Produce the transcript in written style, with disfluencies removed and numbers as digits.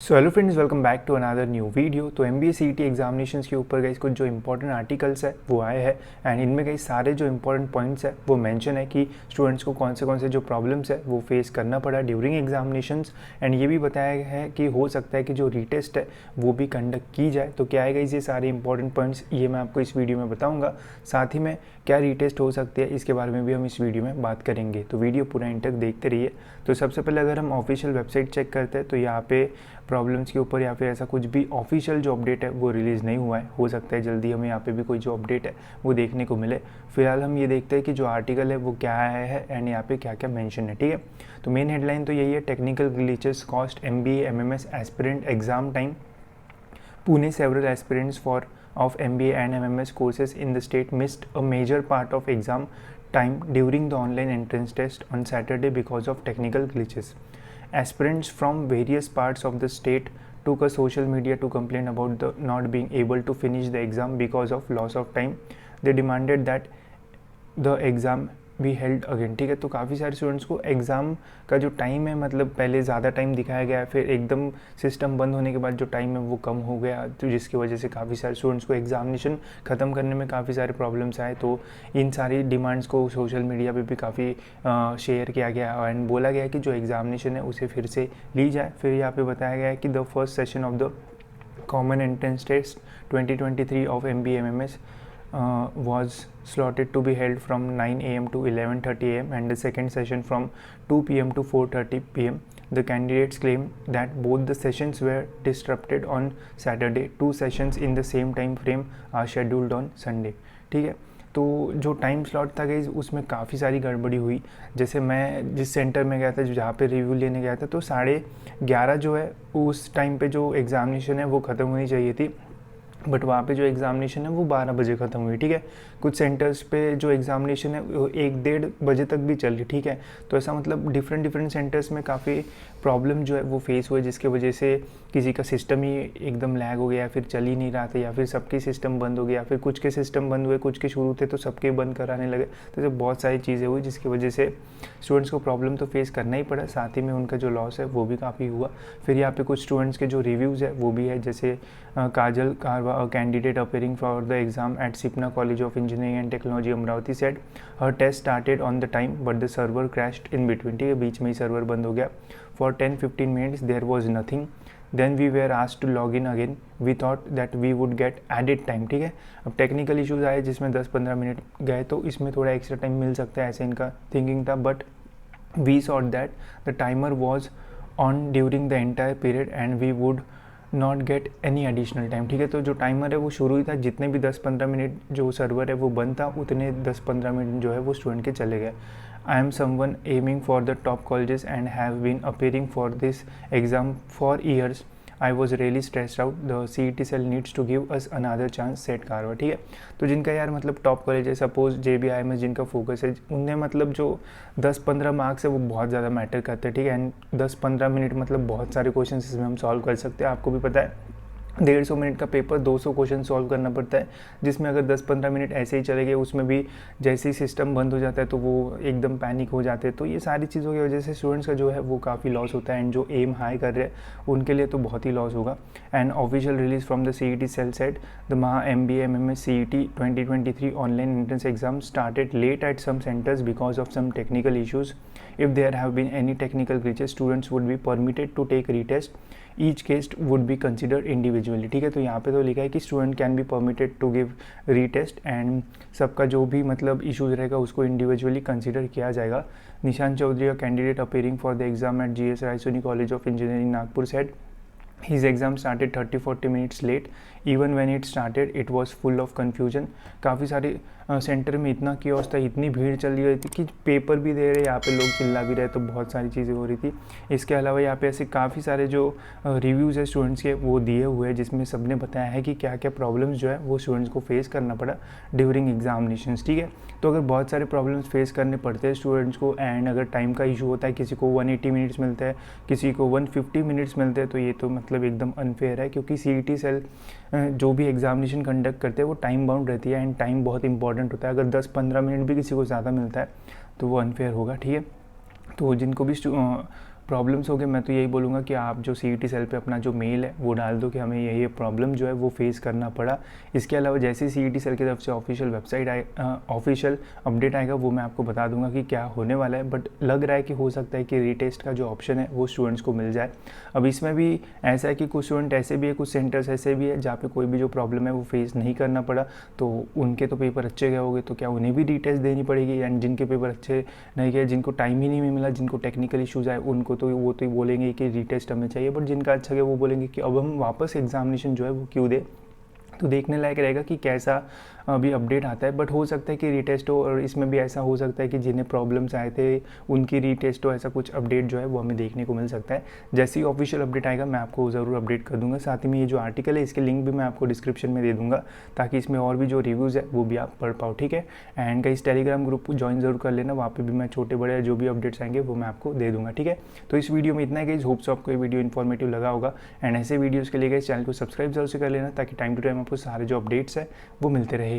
So hello friends, welcome back to another new video. तो MBA CET examinations के ऊपर गई कुछ जो इंपॉर्टेंट आर्टिकल्स है वो आए हैं एंड इनमें कई सारे जो इंपॉर्टेंट पॉइंट्स है वो मेंशन है कि स्टूडेंट्स को कौन से जो प्रॉब्लम्स है वो फेस करना पड़ा ड्यूरिंग एग्जामिनेशंस। एंड ये भी बताया गया है कि हो सकता है कि जो रीटेस्ट है वो भी कंडक्ट की जाए। तो क्या आएगा ये सारे इंपॉर्टेंट पॉइंट्स ये मैं आपको इस वीडियो में बताऊँगा। साथ ही में क्या रीटेस्ट हो सकती है इसके बारे में भी हम इस वीडियो में बात करेंगे। तो वीडियो पूरा एंड तक देखते रहिए। तो सबसे पहले अगर हम ऑफिशियल वेबसाइट चेक करते हैं तो यहाँ पे प्रॉब्लम्स के ऊपर या फिर ऐसा कुछ भी ऑफिशियल जो अपडेट है वो रिलीज़ नहीं हुआ है। हो सकता है जल्दी हमें यहाँ पे भी कोई जो अपडेट है वो देखने को मिले। फिलहाल हम ये देखते हैं कि जो आर्टिकल है वो क्या आया है एंड यहाँ पे क्या क्या मेंशन है। ठीक है, तो मेन हेडलाइन तो यही है, technical glitches cost MBA MMS aspirant exam time. Pune, several aspirants of MBA and MMS courses in the state missed a major part of exam time during the online entrance test on Saturday because of technical glitches. Aspirants from various parts of the state took to social media to complain about the not being able to finish the exam because of loss of time. They demanded that the exam be held again. ठीक है, तो काफ़ी सारे students को exam का जो time है मतलब पहले ज़्यादा टाइम दिखाया गया, फिर एकदम सिस्टम बंद होने के बाद जो टाइम है वो कम हो गया, तो जिसकी वजह से काफ़ी सारे स्टूडेंट्स को एग्जामिनेशन ख़त्म करने में काफ़ी सारे प्रॉब्लम्स आए। तो इन सारी डिमांड्स को सोशल मीडिया पे भी काफ़ी शेयर किया गया एंड बोला गया कि जो एग्जामिनेशन है उसे फिर से ली जाए। फिर यहाँ पे बताया गया है कि the first session of the common entrance test 2023 of MBA MMS was slotted to be held from 9 a.m. to 11:30 a.m. and the second session from 2 p.m. to 4:30 p.m. The candidates claimed that both the sessions were disrupted on Saturday. Two sessions in the same time frame are scheduled on Sunday. ठीक है, तो जो time slot था guys उसमें काफ़ी सारी गड़बड़ी हुई। जैसे मैं जिस सेंटर में गया था जहाँ पे रिव्यू लेने गया था तो 11:30 जो है उस टाइम पे जो एग्ज़ामिनेशन है वो ख़त्म होनी चाहिए थी, बट वहाँ पे जो एग्ज़ामिनेशन है वो 12 बजे ख़त्म हुई। ठीक है, कुछ सेंटर्स पे जो एग्ज़ामिनेशन है वो 1-1:30 बजे तक भी चल रही। ठीक है, तो ऐसा मतलब डिफरेंट सेंटर्स में काफ़ी प्रॉब्लम जो है वो फेस हुए, जिसके वजह से किसी का सिस्टम ही एकदम लैग हो गया, फिर चल ही नहीं रहा था, या फिर सबके सिस्टम बंद हो गया, फिर कुछ के सिस्टम बंद हुए, कुछ के शुरू थे तो सबके बंद कराने लगे। तो ऐसे बहुत सारी चीज़ें हुई जिसकी वजह से स्टूडेंट्स को प्रॉब्लम तो फेस करना ही पड़ा, साथ ही में उनका जो लॉस है वो भी काफ़ी हुआ। फिर यहाँ पे कुछ स्टूडेंट्स के जो रिव्यूज़ है वो भी है, जैसे काजल कारवा, a candidate appearing for the exam at Sipna College of Engineering and Technology Amravati said her test started on the time but the server crashed in between। ठीक है, बीच में ही सर्वर बंद हो गया। For 10-15 minutes there was nothing, then we were asked to log in again, we thought that we would get added time। ठीक है, अब technical issues आए जिसमें 10-15 मिनट गए तो इसमें थोड़ा एक्स्ट्रा टाइम मिल सकता है, ऐसे इनका थिंकिंग था, but we thought that the timer was on during the entire period and we would not get any additional time. ठीक है, तो जो टाइमर है वो शुरू ही था, जितने भी 10-15 मिनट जो सर्वर है वो बंद था उतने 10-15 मिनट जो है वो स्टूडेंट के चले गए। I am someone aiming for the top colleges and have been appearing for this exam for years. I was really stressed out, the CET cell needs to give us another chance, set कारवा। ठीक है, तो जिनका यार मतलब top college है, suppose JBIMS जिनका focus है, उनने मतलब जो 10-15 मार्क्स है वो बहुत ज़्यादा मैटर करते हैं। ठीक है, एंड 10-15 मिनट मतलब बहुत सारे क्वेश्चन इसमें हम सॉल्व कर सकते हैं। आपको भी पता है 150 मिनट का पेपर 200 क्वेश्चन सॉल्व करना पड़ता है, जिसमें अगर 10-15 मिनट ऐसे ही चले गए, उसमें भी जैसे ही सिस्टम बंद हो जाता है तो वो एकदम पैनिक हो जाते हैं। तो ये सारी चीज़ों की वजह से स्टूडेंट्स का जो है वो काफ़ी लॉस होता है, एंड जो एम हाई कर रहे हैं उनके लिए तो बहुत ही लॉस होगा। And official release from the CET cell said the Maha MBA MMS CET 2023 online entrance exam started late at some centres because of some technical issues. If there have been any technical glitches, students would be permitted to take retest. Each case would be considered individually। ठीक है, तो यहाँ पे तो लिखा है कि student can be permitted to give retest and सबका जो भी मतलब इशूज़ रहेगा उसको इंडिविजुअली कंसिडर किया जाएगा। Nishan Chaudhary, candidate appearing for the exam at GS Raisoni college of engineering Nagpur, said his exam started 30-40 minutes late, even when it started it was full of confusion। काफ़ी सारे सेंटर में इतना कियोस्क था, इतनी भीड़ चल रही थी कि पेपर भी दे रहे, यहाँ पे लोग चिल्ला भी रहे, तो बहुत सारी चीज़ें हो रही थी। इसके अलावा यहाँ पे ऐसे काफ़ी सारे जो रिव्यूज़ है स्टूडेंट्स के वो दिए हुए हैं, जिसमें सब ने बताया है कि क्या क्या प्रॉब्लम्स जो है वो स्टूडेंट्स को फेस करना पड़ा ड्यूरिंग एग्जामिनेशंस। ठीक है, तो अगर बहुत सारे प्रॉब्लम्स फेस करने पड़ते हैं स्टूडेंट्स को, एंड अगर टाइम का इशू होता है, किसी को 180 मिनट्स मिलता है, किसी को 150 मिनट्स मिलते हैं, तो ये तो मतलब एकदम अनफेयर है, क्योंकि CET सेल जो भी एग्जामिनेशन कंडक्ट करते हैं वो टाइम बाउंड रहती है, एंड टाइम बहुत इंपॉर्टेंट होता है। अगर 10-15 मिनट भी किसी को ज़्यादा मिलता है तो वो अनफेयर होगा। ठीक है, तो जिनको भी प्रॉब्लम्स हो गए, मैं तो यही बोलूँगा कि आप जो CET सेल पे अपना जो मेल है वो डाल दो कि हमें ये प्रॉब्लम जो है वो फेस करना पड़ा। इसके अलावा जैसे ही CET सेल की तरफ से ऑफिशियल वेबसाइट ऑफिशियल अपडेट आएगा वो मैं आपको बता दूंगा कि क्या होने वाला है। बट लग रहा है कि हो सकता है कि रीटेस्ट का जो ऑप्शन है वो स्टूडेंट्स को मिल जाए। अब इसमें भी ऐसा है कि कुछ स्टूडेंट ऐसे भी है, कुछ सेंटर्स ऐसे भी है जहाँ पे कोई भी जो प्रॉब्लम है वो फेस नहीं करना पड़ा, तो उनके तो पेपर अच्छे गए होंगे, तो क्या उन्हें भी रीटेस्ट देनी पड़ेगी? एंड जिनके पेपर अच्छे नहीं गए, जिनको टाइम ही नहीं मिला, जिनको टेक्निकल इश्यूज़ आए, उनको तो वो तो बोलेंगे कि रीटेस्ट हमें चाहिए। बट जिनका अच्छा गया वो बोलेंगे कि अब हम वापस एग्जामिनेशन जो है वो क्यों दें। तो देखने लायक रहेगा कि कैसा अभी अपडेट आता है। बट हो सकता है कि रीटेस्ट हो, और इसमें भी ऐसा हो सकता है कि जिन्हें प्रॉब्लम्स आए थे उनकी रीटेस्ट हो, ऐसा कुछ अपडेट जो है वो हमें देखने को मिल सकता है। जैसे ही ऑफिशियल अपडेट आएगा मैं आपको ज़रूर अपडेट कर दूंगा। साथ ही में ये जो आर्टिकल है इसके लिंक भी मैं आपको डिस्क्रिप्शन में दे दूंगा, ताकि इसमें और भी जो रिव्यूज़ है वो भी आप पढ़ पाओ, ठीक है। एंड कहीं टेलीग्राम ग्रुप को ज्वाइन ज़रूर कर लेना, वहाँ पर भी मैं छोटे बड़े जो भी अपडेट्स आएंगे वो मैं आपको दे दूँगा, ठीक है। तो इस वीडियो में इतना है गाइस, होप सो आपको ये वीडियो इन्फॉर्मेटिव लगा होगा। एंड ऐसे वीडियोज़ के लिए गाइस चैनल को सब्सक्राइब जरूर से कर लेना, ताकि टाइम टू टाइम आपको सारे जो अपडेट्स है वो मिलते रहे।